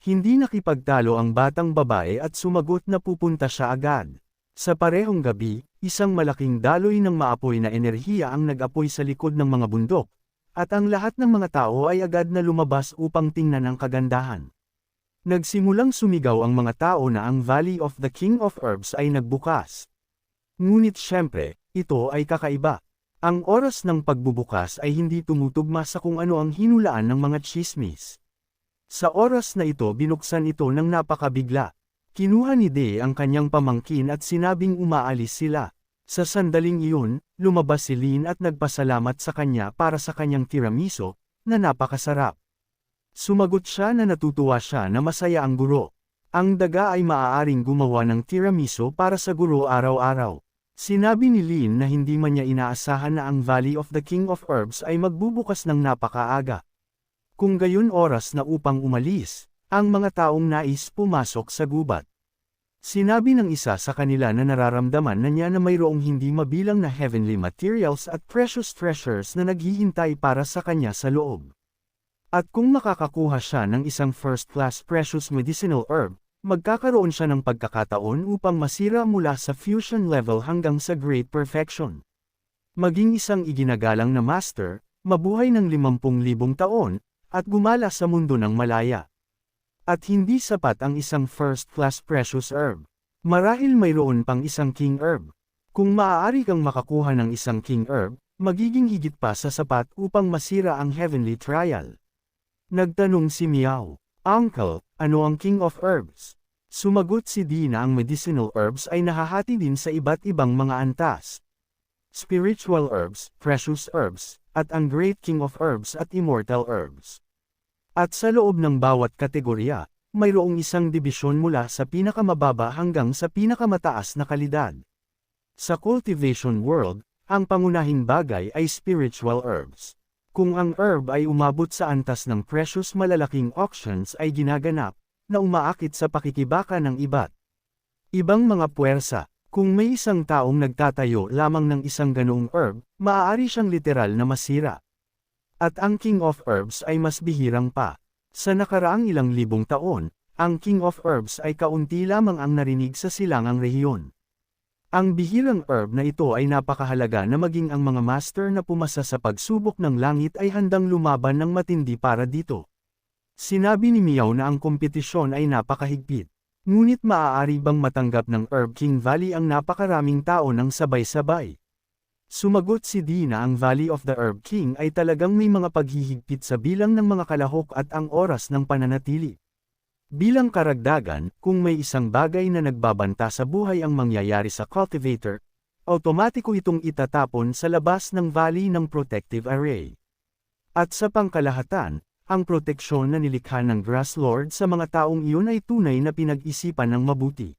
Hindi nakipagtalo ang batang babae at sumagot na pupunta siya agad. Sa parehong gabi, isang malaking daloy ng maapoy na enerhiya ang nag-apoy sa likod ng mga bundok, at ang lahat ng mga tao ay agad na lumabas upang tingnan ang kagandahan. Nagsimulang sumigaw ang mga tao na ang Valley of the King of Herbs ay nagbukas. Ngunit syempre, ito ay kakaiba. Ang oras ng pagbubukas ay hindi tumutugma sa kung ano ang hinulaan ng mga tsismis. Sa oras na ito binuksan ito ng napakabigla. Kinuha ni Day ang kanyang pamangkin at sinabing umaalis sila. Sa sandaling iyon, lumabas si Lin at nagpasalamat sa kanya para sa kanyang tiramisu, na napakasarap. Sumagot siya na natutuwa siya na masaya ang guro. Ang daga ay maaaring gumawa ng tiramisu para sa guro araw-araw. Sinabi ni Lin na hindi man niya inaasahan na ang Valley of the King of Herbs ay magbubukas ng napakaaga. Kung gayon oras na upang umalis, ang mga taong nais pumasok sa gubat. Sinabi ng isa sa kanila na nararamdaman na niya na mayroong hindi mabilang na heavenly materials at precious treasures na naghihintay para sa kanya sa loob. At kung makakakuha siya ng isang first-class precious medicinal herb, magkakaroon siya ng pagkakataon upang masira mula sa fusion level hanggang sa great perfection. Maging isang iginagalang na master, mabuhay ng 50,000 taon, at gumala sa mundo ng malaya. At hindi sapat ang isang first-class precious herb. Marahil mayroon pang isang king herb. Kung maaari kang makakuha ng isang king herb, magiging higit pa sa sapat upang masira ang heavenly trial. Nagtanong si Meow, "Uncle, ano ang king of herbs?" Sumagot si Dee na ang medicinal herbs ay nahahati din sa iba't ibang mga antas. Spiritual herbs, precious herbs, at ang great king of herbs at immortal herbs. At sa loob ng bawat kategorya, mayroong isang dibisyon mula sa pinakamababa hanggang sa pinakamataas na kalidad. Sa cultivation world, ang pangunahing bagay ay spiritual herbs. Kung ang herb ay umabot sa antas ng precious, malalaking auctions ay ginaganap, na umaakit sa pakikibaka ng iba't ibang mga puwersa. Kung may isang taong nagtatayo lamang ng isang ganoong herb, maaari siyang literal na masira. At ang King of Herbs ay mas bihirang pa. Sa nakaraang ilang libong taon, ang King of Herbs ay kaunti lamang ang narinig sa silangang rehiyon. Ang bihirang herb na ito ay napakahalaga na maging ang mga master na pumasa sa pagsubok ng langit ay handang lumaban ng matindi para dito. Sinabi ni Meow na ang kompetisyon ay napakahigpit. Ngunit maaari bang matanggap ng Herb King Valley ang napakaraming tao ng sabay-sabay? Sumagot si Dee na ang Valley of the Herb King ay talagang may mga paghihigpit sa bilang ng mga kalahok at ang oras ng pananatili. Bilang karagdagan, kung may isang bagay na nagbabanta sa buhay ang mangyayari sa cultivator, automatiko itong itatapon sa labas ng valley ng protective array. At sa pangkalahatan, ang proteksyon na nilikha ng Grass Lord sa mga taong iyon ay tunay na pinag-isipan ng mabuti.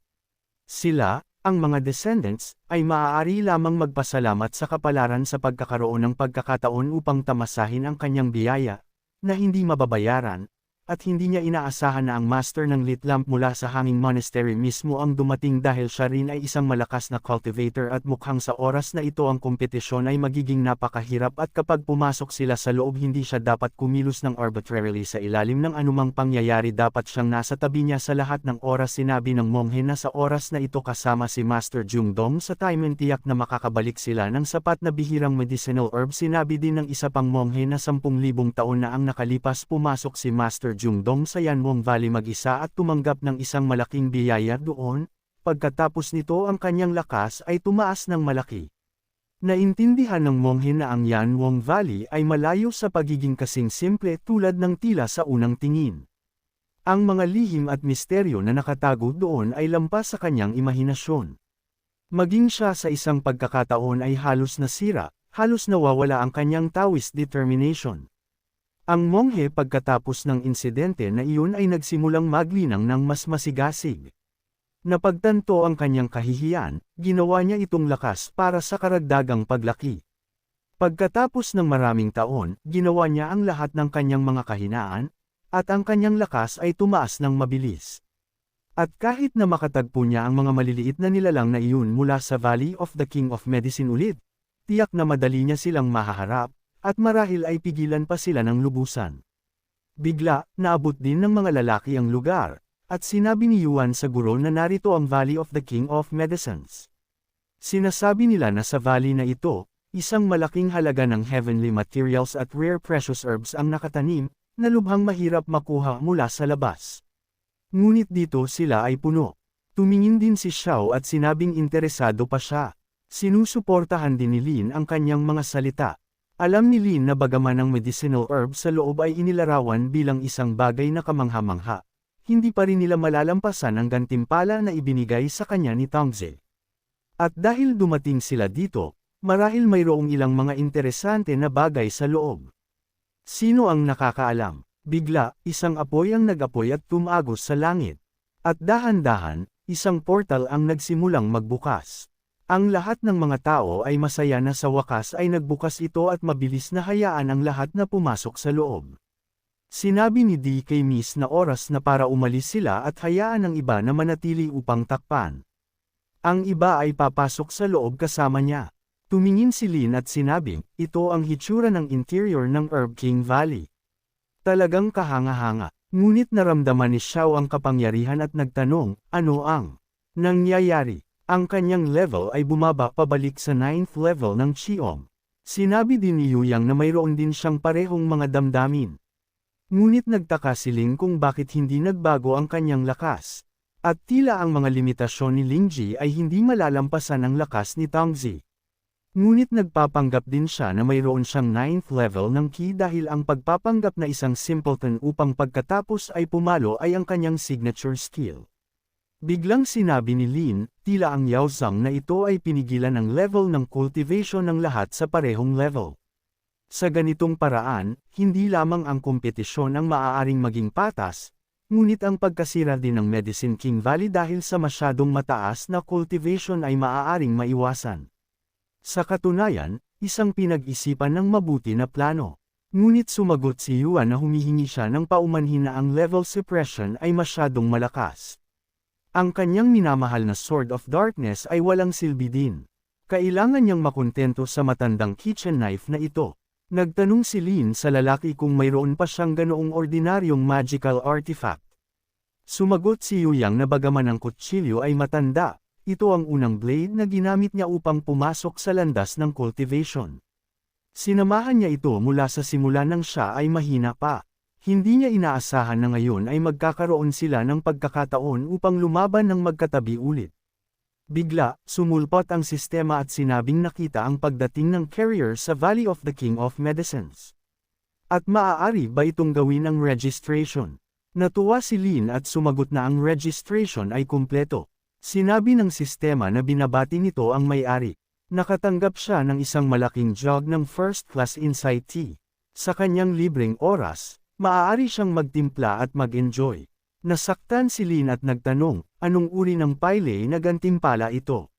Sila, ang mga descendants, ay maaari lamang magpasalamat sa kapalaran sa pagkakaroon ng pagkakataon upang tamasahin ang kanyang biyaya, na hindi mababayaran, at hindi niya inaasahan na ang master ng Litlamp mula sa hanging monastery mismo ang dumating dahil siya rin ay isang malakas na cultivator at mukhang sa oras na ito ang kompetisyon ay magiging napakahirap at kapag pumasok sila sa loob hindi siya dapat kumilos ng arbitrarily sa ilalim ng anumang pangyayari, dapat siyang nasa tabi niya sa lahat ng oras. Sinabi ng monghe na sa oras na ito kasama si Master Jungdong sa time tiyak na makakabalik sila ng sapat na bihirang medicinal herb. Sinabi din ng isa pang monghe na 10,000 taon na ang nakalipas pumasok si Master Jungdong sa Yanwang Valley mag-isa at tumanggap ng isang malaking biyaya doon, pagkatapos nito ang kanyang lakas ay tumaas ng malaki. Naintindihan ng monghe na ang Yanwang Valley ay malayo sa pagiging kasing simple tulad ng tila sa unang tingin. Ang mga lihim at misteryo na nakatago doon ay lampas sa kanyang imahinasyon. Maging siya sa isang pagkakataon ay halos nasira, halos nawawala ang kanyang Taoist determination. Ang monghe pagkatapos ng insidente na iyon ay nagsimulang maglinang ng mas masigasig. Napagtanto ang kanyang kahihiyan, ginawa niya itong lakas para sa karagdagang paglaki. Pagkatapos ng maraming taon, ginawa niya ang lahat ng kanyang mga kahinaan, at ang kanyang lakas ay tumaas ng mabilis. At kahit na makatagpo niya ang mga maliliit na nilalang na iyon mula sa Valley of the King of Medicine ulit, tiyak na madali niya silang mahaharap, at marahil ay pigilan pa sila ng lubusan. Bigla, naabot din ng mga lalaki ang lugar, at sinabi ni Yuan sa guro na narito ang Valley of the King of Medicines. Sinasabi nila na sa valley na ito, isang malaking halaga ng heavenly materials at rare precious herbs ang nakatanim, na lubhang mahirap makuha mula sa labas. Ngunit dito sila ay puno. Tumingin din si Xiao at sinabing interesado pa siya. Sinusuportahan din ni Lin ang kanyang mga salita. Alam ni Lin na bagaman ang medicinal herb sa loob ay inilarawan bilang isang bagay na kamangha-mangha, hindi pa rin nila malalampasan ang gantimpala na ibinigay sa kanya ni Tongzi. At dahil dumating sila dito, marahil mayroong ilang mga interesante na bagay sa loob. Sino ang nakakaalam? Bigla, isang apoy ang nag-apoy at tumagos sa langit. At dahan-dahan, isang portal ang nagsimulang magbukas. Ang lahat ng mga tao ay masaya na sa wakas ay nagbukas ito at mabilis na hayaan ang lahat na pumasok sa loob. Sinabi ni D kay Miss na oras na para umalis sila at hayaan ang iba na manatili upang takpan. Ang iba ay papasok sa loob kasama niya. Tumingin si Lin at sinabing, ito ang hitsura ng interior ng Herb King Valley. Talagang kahanga-hanga. Ngunit naramdaman ni Xiao ang kapangyarihan at nagtanong, ano ang nangyayari? Ang kanyang level ay bumaba pabalik sa 9th level ng Qiong. Sinabi din ni Yuyang na mayroon din siyang parehong mga damdamin. Ngunit nagtaka si Ling kung bakit hindi nagbago ang kanyang lakas. At tila ang mga limitasyon ni Lingji ay hindi malalampasan ang lakas ni Tongzi. Ngunit nagpapanggap din siya na mayroon siyang 9th level ng Qi dahil ang pagpapanggap na isang simpleton upang pagkatapos ay pumalo ay ang kanyang signature skill. Biglang sinabi ni Lin, tila ang Yao Zhang na ito ay pinigilan ang level ng cultivation ng lahat sa parehong level. Sa ganitong paraan, hindi lamang ang kompetisyon ang maaaring maging patas, ngunit ang pagkasira din ng Medicine King Valley dahil sa masyadong mataas na cultivation ay maaaring maiwasan. Sa katunayan, isang pinag-isipan ng mabuti na plano. Ngunit sumagot si Yuan na humihingi siya ng paumanhin na ang level suppression ay masyadong malakas. Ang kanyang minamahal na Sword of Darkness ay walang silbi din. Kailangan niyang makontento sa matandang kitchen knife na ito. Nagtanong si Lin sa lalaki kung mayroon pa siyang ganoong ordinaryong magical artifact. Sumagot si Yuyang na bagaman ang kutsilyo ay matanda, ito ang unang blade na ginamit niya upang pumasok sa landas ng cultivation. Sinamahan niya ito mula sa simula nang siya ay mahina pa. Hindi niya inaasahan na ngayon ay magkakaroon sila ng pagkakataon upang lumaban ng magkatabi ulit. Bigla, sumulpot ang sistema at sinabing nakita ang pagdating ng carrier sa Valley of the King of Medicines. At maaari ba itong gawin ang registration? Natuwa si Lin at sumagot na ang registration ay kumpleto. Sinabi ng sistema na binabati nito ang may-ari. Nakatanggap siya ng isang malaking jug ng first-class insight tea. Sa kanyang libreng oras, maaari siyang magtimpla at mag-enjoy. Nasaktan si Lin at nagtanong, anong uri ng paile na gantimpala ito?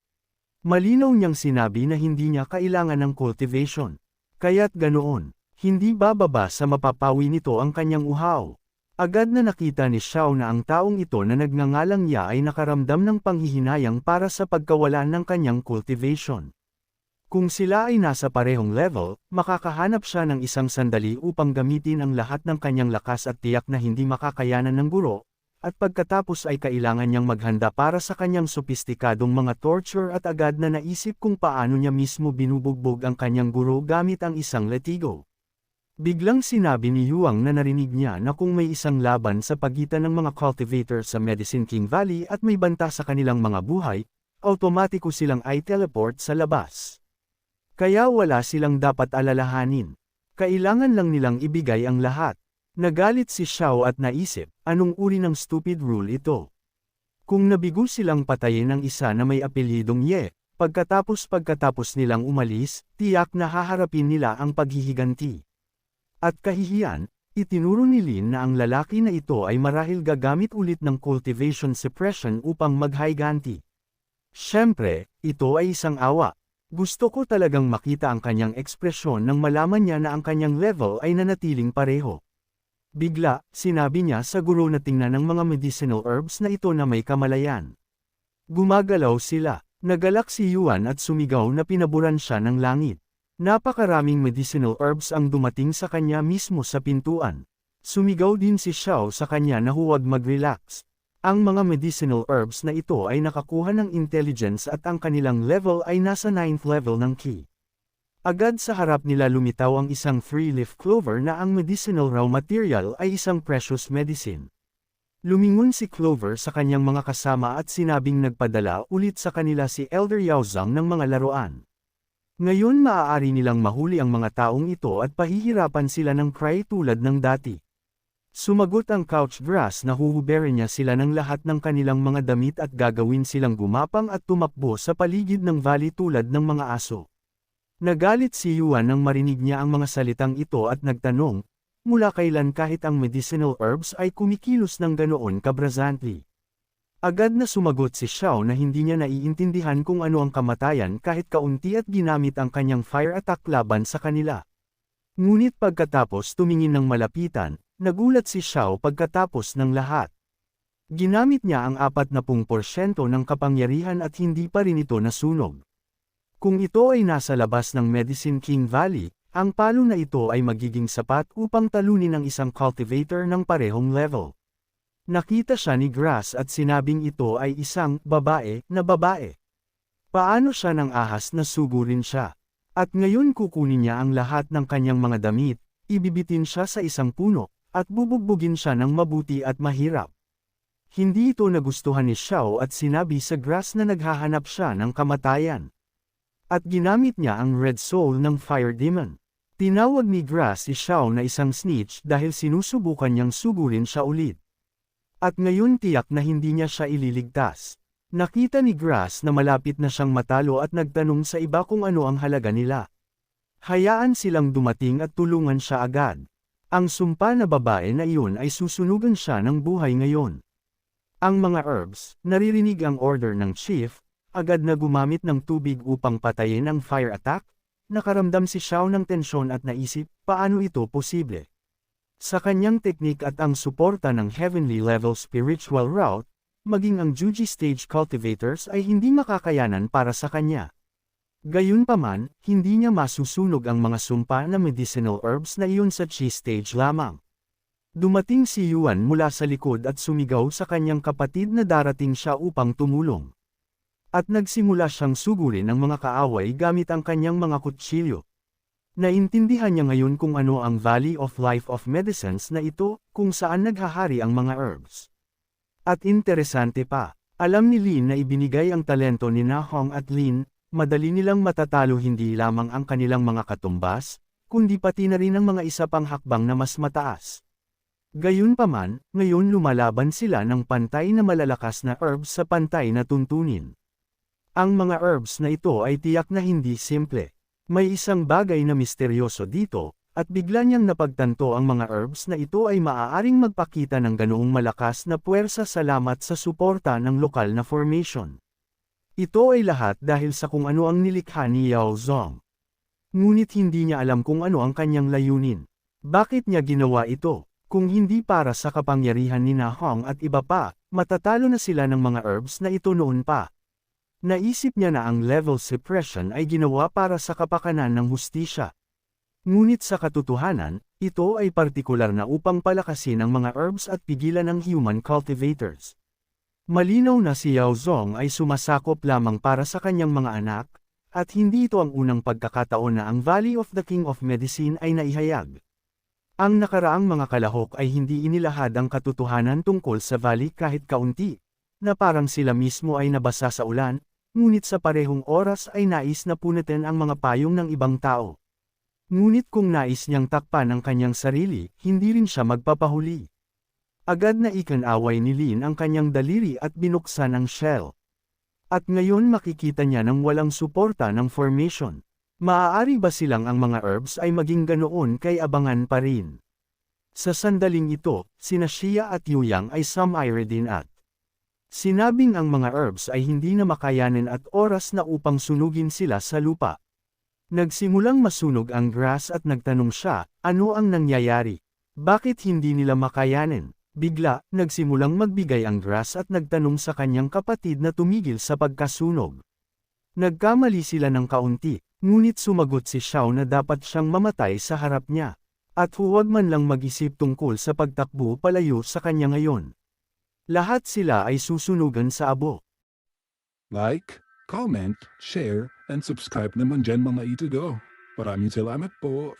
Malinaw niyang sinabi na hindi niya kailangan ng cultivation. Kaya't ganoon, hindi bababa sa mapapawi nito ang kanyang uhaw. Agad na nakita ni Xiao na ang taong ito na nagngangalang Ya ay nakaramdam ng panghihinayang para sa pagkawalan ng kanyang cultivation. Kung sila ay nasa parehong level, makakahanap siya ng isang sandali upang gamitin ang lahat ng kanyang lakas at tiyak na hindi makakayanan ng guro, at pagkatapos ay kailangan niyang maghanda para sa kanyang sopistikadong mga torture at agad na naisip kung paano niya mismo binubugbog ang kanyang guro gamit ang isang latigo. Biglang sinabi ni Yuang na narinig niya na kung may isang laban sa pagitan ng mga cultivator sa Medicine King Valley at may banta sa kanilang mga buhay, automatiko silang ay teleport sa labas. Kaya wala silang dapat alalahanin. Kailangan lang nilang ibigay ang lahat. Nagalit si Xiao at naisip, anong uri ng stupid rule ito? Kung nabigo silang patayin ng isa na may apelyidong Ye, pagkatapos nilang umalis, tiyak na haharapin nila ang paghihiganti. At kahihiyan, itinuro ni Lin na ang lalaki na ito ay marahil gagamit ulit ng cultivation suppression upang maghiganti. Siyempre, ito ay isang awa. Gusto ko talagang makita ang kanyang ekspresyon nang malaman niya na ang kanyang level ay nanatiling pareho. Bigla, sinabi niya sa guro na tingnan ng mga medicinal herbs na ito na may kamalayan. Gumagalaw sila. Nagalak si Yuan at sumigaw na pinaburan siya ng langit. Napakaraming medicinal herbs ang dumating sa kanya mismo sa pintuan. Sumigaw din si Xiao sa kanya na huwag mag-relax. Ang mga medicinal herbs na ito ay nakakuha ng intelligence at ang kanilang level ay nasa 9th level ng Qi. Agad sa harap nila lumitaw ang isang 3-leaf clover na ang medicinal raw material ay isang precious medicine. Lumingon si Clover sa kanyang mga kasama at sinabing nagpadala ulit sa kanila si Elder Yaozang ng mga laruan. Ngayon maaari nilang mahuli ang mga taong ito at pahihirapan sila ng cry tulad ng dati. Sumagot ang couch grass na huhuberin niya sila ng lahat ng kanilang mga damit at gagawin silang gumapang at tumakbo sa paligid ng valley tulad ng mga aso. Nagalit si Yuan nang marinig niya ang mga salitang ito at nagtanong, mula kailan kahit ang medicinal herbs ay kumikilos ng ganoon kabrazantly. Agad na sumagot si Xiao na hindi niya naiintindihan kung ano ang kamatayan kahit kaunti at ginamit ang kanyang fire attack laban sa kanila. Ngunit pagkatapos tumingin ng malapitan, nagulat si Xiao pagkatapos ng lahat. Ginamit niya ang 40% ng kapangyarihan at hindi pa rin ito nasunog. Kung ito ay nasa labas ng Medicine King Valley, ang palo na ito ay magiging sapat upang talunin ang isang cultivator ng parehong level. Nakita siya ni Grass at sinabing ito ay isang babae na babae. Paano siya ng ahas na sugurin siya? At ngayon kukunin niya ang lahat ng kanyang mga damit, ibibitin siya sa isang puno, at bubugbugin siya ng mabuti at mahirap. Hindi ito nagustuhan ni Xiao at sinabi sa Grass na naghahanap siya ng kamatayan. At ginamit niya ang Red Soul ng Fire Demon. Tinawag ni Grass si Xiao na isang snitch dahil sinusubukan niyang sugurin siya ulit. At ngayon tiyak na hindi niya siya ililigtas. Nakita ni Grass na malapit na siyang matalo at nagtanong sa iba kung ano ang halaga nila. Hayaan silang dumating at tulungan siya agad. Ang sumpa na babae na iyon ay susunugan siya ng buhay ngayon. Ang mga herbs, naririnig ang order ng chief, agad na gumamit ng tubig upang patayin ang fire attack. Nakaramdam si Xiao ng tensyon at naisip, paano ito posible? Sa kanyang teknik at ang suporta ng heavenly level spiritual route, maging ang Juji stage cultivators ay hindi makakayanan para sa kanya. Gayunpaman, hindi niya masusunog ang mga sumpa na medicinal herbs na iyon sa Qi stage lamang. Dumating si Yuan mula sa likod at sumigaw sa kanyang kapatid na darating siya upang tumulong. At nagsimula siyang sugurin ang mga kaaway gamit ang kanyang mga kutsilyo. Naintindihan niya ngayon kung ano ang Valley of Life of Medicines na ito, kung saan naghahari ang mga herbs. At interesante pa, alam ni Lin na ibinigay ang talento ni Na Hong at Lin, madali nilang matatalo hindi lamang ang kanilang mga katumbas, kundi pati na rin ang mga isa pang hakbang na mas mataas. Gayunpaman, ngayon lumalaban sila ng pantay na malalakas na herbs sa pantay na tuntunin. Ang mga herbs na ito ay tiyak na hindi simple. May isang bagay na misteryoso dito, at bigla niyang napagtanto ang mga herbs na ito ay maaaring magpakita ng ganoong malakas na puwersa salamat sa suporta ng lokal na formation. Ito ay lahat dahil sa kung ano ang nilikha ni Yao Zong. Ngunit hindi niya alam kung ano ang kanyang layunin. Bakit niya ginawa ito? Kung hindi para sa kapangyarihan ni Na Hong at iba pa, matatalo na sila ng mga herbs na ito noon pa. Naisip niya na ang level suppression ay ginawa para sa kapakanan ng hustisya. Ngunit sa katotohanan, ito ay partikular na upang palakasin ang mga herbs at pigilan ang human cultivators. Malinaw na si Yao Zong ay sumasakop lamang para sa kanyang mga anak, at hindi ito ang unang pagkakataon na ang Valley of the King of Medicine ay naihayag. Ang nakaraang mga kalahok ay hindi inilahad ang katotohanan tungkol sa valley kahit kaunti, na parang sila mismo ay nabasa sa ulan, ngunit sa parehong oras ay nais na punitin ang mga payong ng ibang tao. Ngunit kung nais niyang takpan ang kanyang sarili, hindi rin siya magpapahuli. Agad na ikinaway ni Lin ang kanyang daliri at binuksan ang shell. At ngayon makikita niya nang walang suporta ng formation. Maaari ba silang ang mga herbs ay maging ganoon kay abangan pa rin? Sa sandaling ito, sina Xia at Yuyang ay sumire din at sinabing ang mga herbs ay hindi na makayanin at oras na upang sunugin sila sa lupa. Nagsimulang masunog ang grass at nagtanong siya, ano ang nangyayari? Bakit hindi nila makayanin? Bigla, nagsimulang magbigay ang grass at nagtanong sa kanyang kapatid na tumigil sa pagkasunog. Nagkamali sila ng kaunti, ngunit sumagot si Xiao na dapat siyang mamatay sa harap niya. At huwag man lang mag-isip tungkol sa pagtakbo palayo sa kanya ngayon. Lahat sila ay susunugan sa abo. Like, comment, share, and subscribe naman dyan mga ito go. Maraming salamat po.